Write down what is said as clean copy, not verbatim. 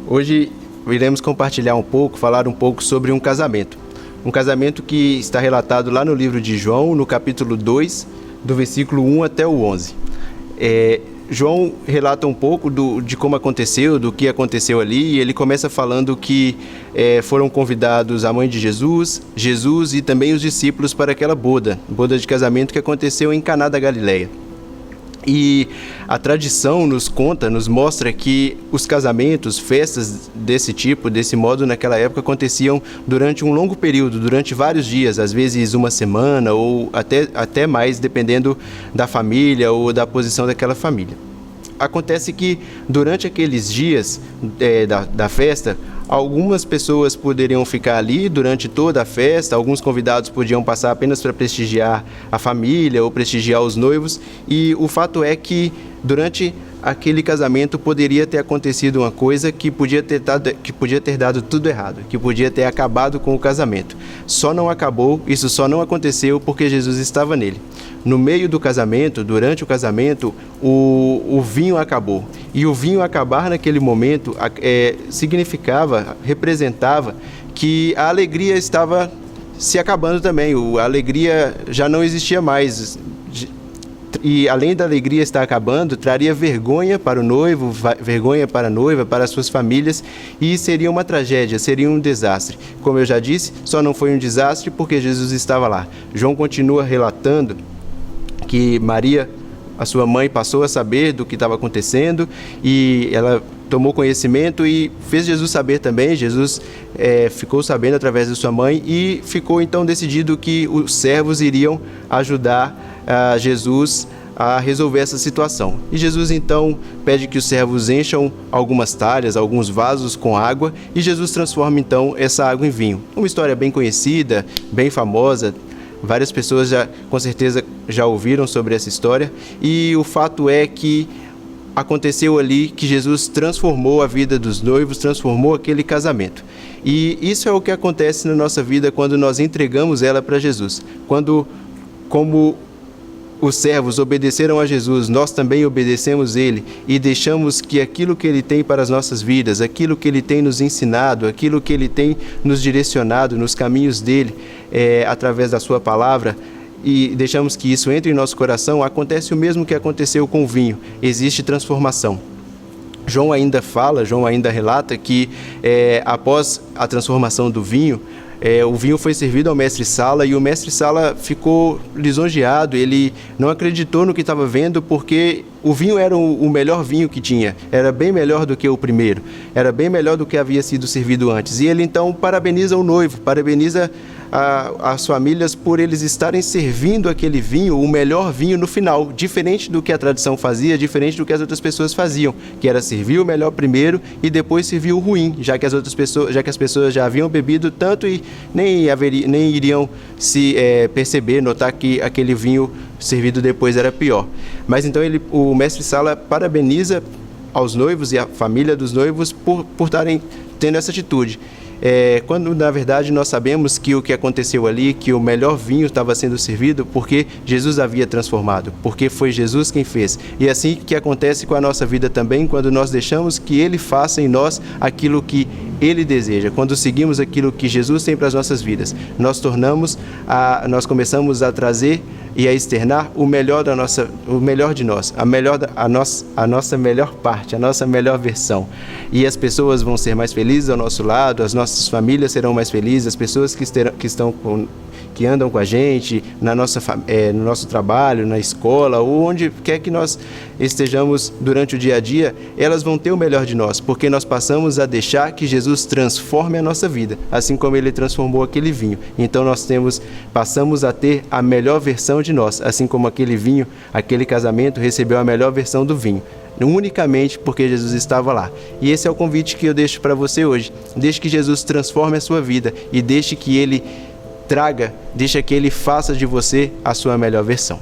Hoje iremos compartilhar falar um pouco sobre um casamento. Um casamento que está relatado lá no livro de João, no capítulo 2, do versículo 1 até o 11. João relata um pouco de como aconteceu, do que aconteceu ali, e ele começa falando que foram convidados a mãe de Jesus e também os discípulos para aquela boda de casamento que aconteceu em Caná da Galileia. E a tradição nos mostra que os casamentos, festas desse tipo, desse modo, naquela época aconteciam durante um longo período, durante vários dias, às vezes uma semana ou até mais, dependendo da família ou da posição daquela família. Acontece que durante aqueles dias da festa, algumas pessoas poderiam ficar ali durante toda a festa, alguns convidados podiam passar apenas para prestigiar a família ou prestigiar os noivos, e o fato é que durante aquele casamento poderia ter acontecido uma coisa que podia ter dado tudo errado, que podia ter acabado com o casamento. Isso só não aconteceu porque Jesus estava nele. No meio do casamento, durante o casamento, o vinho acabou. E o vinho acabar naquele momento representava que a alegria estava se acabando também. A alegria já não existia mais. E além da alegria estar acabando, traria vergonha para o noivo, vergonha para a noiva, para as suas famílias, e seria uma tragédia, seria um desastre. Como eu já disse, só não foi um desastre porque Jesus estava lá. João continua relatando que Maria, a sua mãe, passou a saber do que estava acontecendo e ela tomou conhecimento e fez Jesus saber também. Jesus ficou sabendo através da sua mãe e ficou então decidido que os servos iriam ajudar Jesus a resolver essa situação. E Jesus então pede que os servos encham algumas talhas, alguns vasos com água, e Jesus transforma então essa água em vinho. Uma história bem conhecida, bem famosa. Várias pessoas com certeza já ouviram sobre essa história, e o fato é que aconteceu ali que Jesus transformou a vida dos noivos, transformou aquele casamento. E isso é o que acontece na nossa vida quando nós entregamos ela para Jesus. Como os servos obedeceram a Jesus, nós também obedecemos Ele e deixamos que aquilo que Ele tem para as nossas vidas, aquilo que Ele tem nos ensinado, aquilo que Ele tem nos direcionado nos caminhos dEle, através da Sua palavra, e deixamos que isso entre em nosso coração, acontece o mesmo que aconteceu com o vinho, existe transformação. João ainda relata que após a transformação do vinho, o vinho foi servido ao mestre-sala e o mestre-sala ficou lisonjeado. Ele não acreditou no que estava vendo, porque o vinho era o melhor vinho que tinha, era bem melhor do que o primeiro, era bem melhor do que havia sido servido antes. E ele então parabeniza o noivo, parabeniza as famílias por eles estarem servindo aquele vinho, o melhor vinho no final, diferente do que a tradição fazia, diferente do que as outras pessoas faziam, que era servir o melhor primeiro e depois servir o ruim, já que as pessoas já haviam bebido tanto e nem iriam se notar que aquele vinho servido depois era pior. Mas então o mestre-sala parabeniza aos noivos e a família dos noivos por estarem tendo essa atitude. Quando na verdade nós sabemos que o que aconteceu ali, que o melhor vinho estava sendo servido porque Jesus havia transformado, porque foi Jesus quem fez. E assim que acontece com a nossa vida também, quando nós deixamos que Ele faça em nós aquilo que Ele deseja, quando seguimos aquilo que Jesus tem para as nossas vidas, nós começamos a trazer e a externar o melhor de nós, a nossa melhor parte, a nossa melhor versão. E as pessoas vão ser mais felizes ao nosso lado, as nossas famílias serão mais felizes, as pessoas que andam com a gente, no nosso trabalho, na escola, ou onde quer que nós estejamos durante o dia a dia, elas vão ter o melhor de nós, porque nós passamos a deixar que Jesus transforme a nossa vida, assim como Ele transformou aquele vinho. Então passamos a ter a melhor versão de nós, assim como aquele vinho, aquele casamento recebeu a melhor versão do vinho, unicamente porque Jesus estava lá. E esse é o convite que eu deixo para você hoje. Deixe que Jesus transforme a sua vida e deixe que Ele faça de você a sua melhor versão.